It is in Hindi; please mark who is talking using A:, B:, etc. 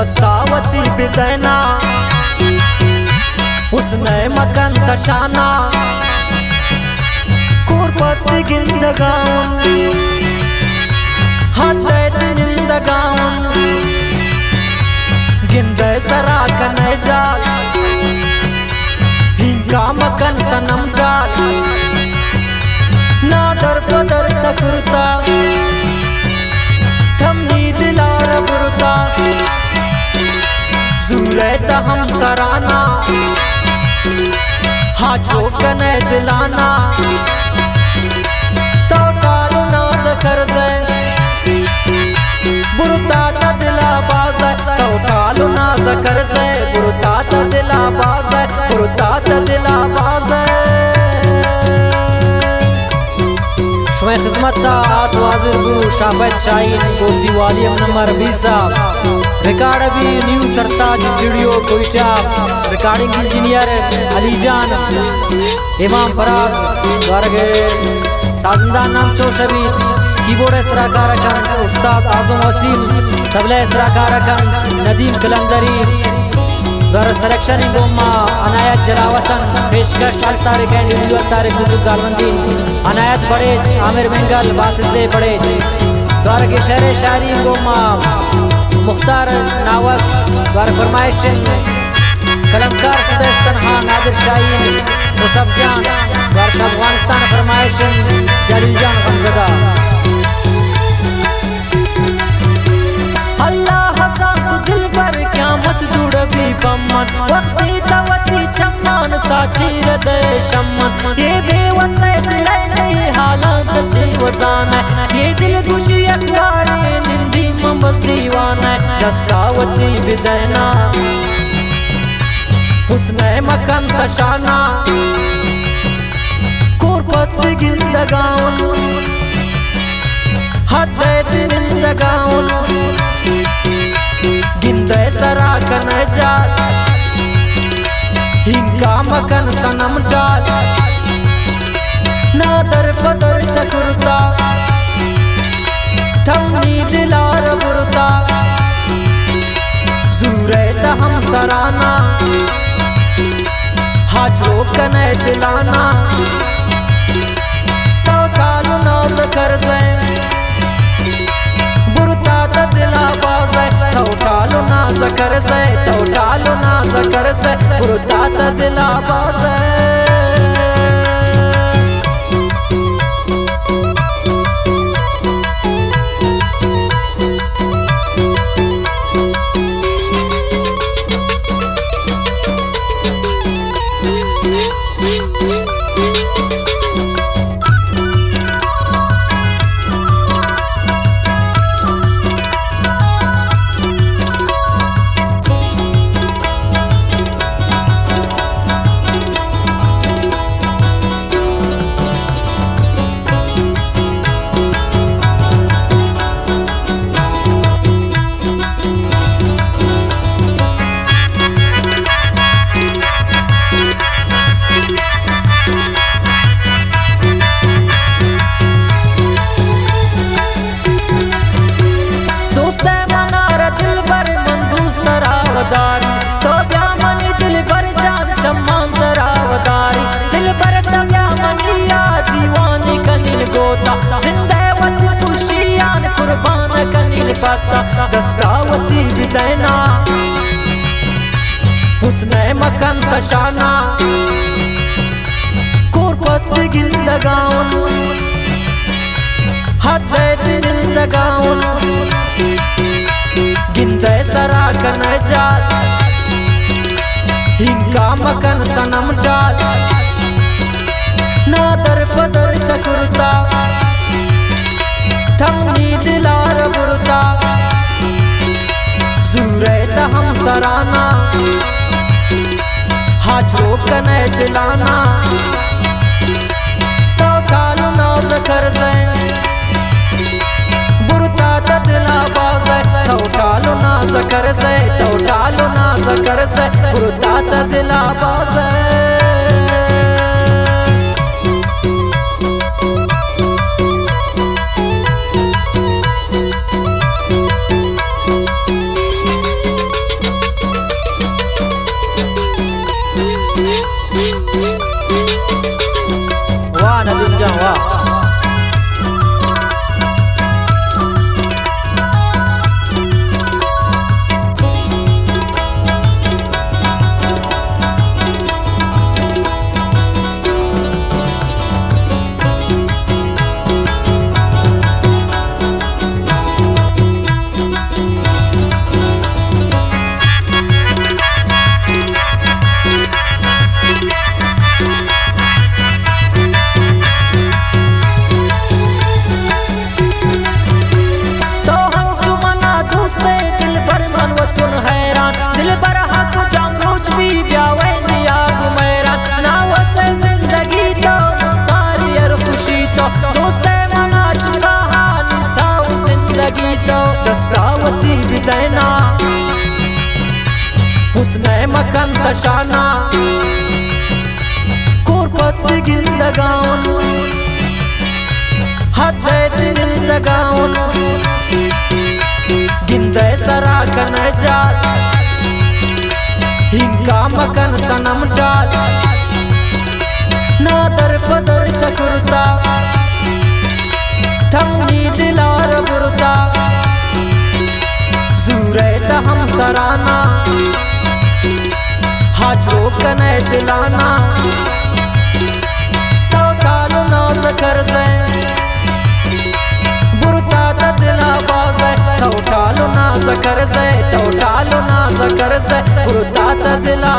A: दस्तावती बिदैना उसने मकन तशाना कुर्बत गिंदगाउन हदैत निंदगाउन गिंदे सरा कने जाल हिंगा मकन सनम जाल ना दर पदर तकुरता थमनी दिलार बुरता सूरत हम सराना हाजो कने दिलाना तो डालो नाज कर से बुरता ता दिला बाज तो डालो नाज कर से बुरता ता दिला बाज बुरता ता दिला बाज शुमे खिदमत था आत वाजिर गुरु शाफत शाहीन कोठी वालियम नंबर 20 रिकॉर्ड अभी new Sartaj studio Quetta recording engineer Alijan Imam Faraz गारगे साजिंदा नाम चौशबी कीबोर्ड इसराकार उस्ताद आजम वसीम तबला इसराकार नदीम कलंदरी दर सिलेक्शन गोमा अनायत जलावतन पेशकश अल तारिक एंड यूनिवर तारिक बुजुर्ग गालवंदी अनायत बड़ेज आमिर बेंगल बासिसे बड़ेज दर के शहर शायरी गोमा मुख्तार नावस दर फरमाइश कलमकार सुदेस्तन हाँ नादिर शाहीन मुसब जान दर अफगानिस्तान फरमाइश जलील जान गमजदा अल्लाह हसन तू दिल पर क्या मत जुड़ भी बमन वक्ती तवती चमन साची हृदय शमन ये बेवसे दिले नहीं हालात जीवजान ये दिल खुशी अखबारे निंदी ममस दीवाना दस्तावती बिदैना उसने मकन तशाना कुर्बत गिंदगाउन हदैत निंदगाउन गिंदे सरा कने जाल हिंगा मकन सनम डाल ना दर पदर तकुरता थमनी दिलार बुरता सूरत हम सराना हाजो कने दिलाना तो डालो नाज कर से बुरता ता दिला बाज तो डालो नाज कर से तो डालो नाज कर से बुरता ता दिला बाज तो क्या मनी दिल पर जान चम्मान तरावदारी दिल पर तव्या मनिया दीवानी कनिल गोता जिंदावत खुशियान कुर्बान कनिल पता दस्तावती बिदैना उसने मकन तशाना कुर्बत गिंदगाउन हदैत निंदगाउन गिंदे सरा कने जाल हिंगा मकन सनम डाल ना दर पदर तकुरता थमनी दिलार बुरता सूरत हम सराना हाजो कने दिलाना तो डालो नाज कर से बुरता ता दिला बाज तो डालो नाज कर से तो डालो नाज कर से बुरता ता दिला बाज शाना कोरपत गिंदगाउन हदैत गिंदगाउन गिंदे सरा कन जाल हिंका मकन सनम डाल नादर पदर तकुरता थमनी दिलार बुरता सूरत हम सराना हाजो कने दिलाना तो डालो नाज कर से बुरता त दिला बाजे तो डालो नाज कर से तो डालो नाज कर से बुरता त दिला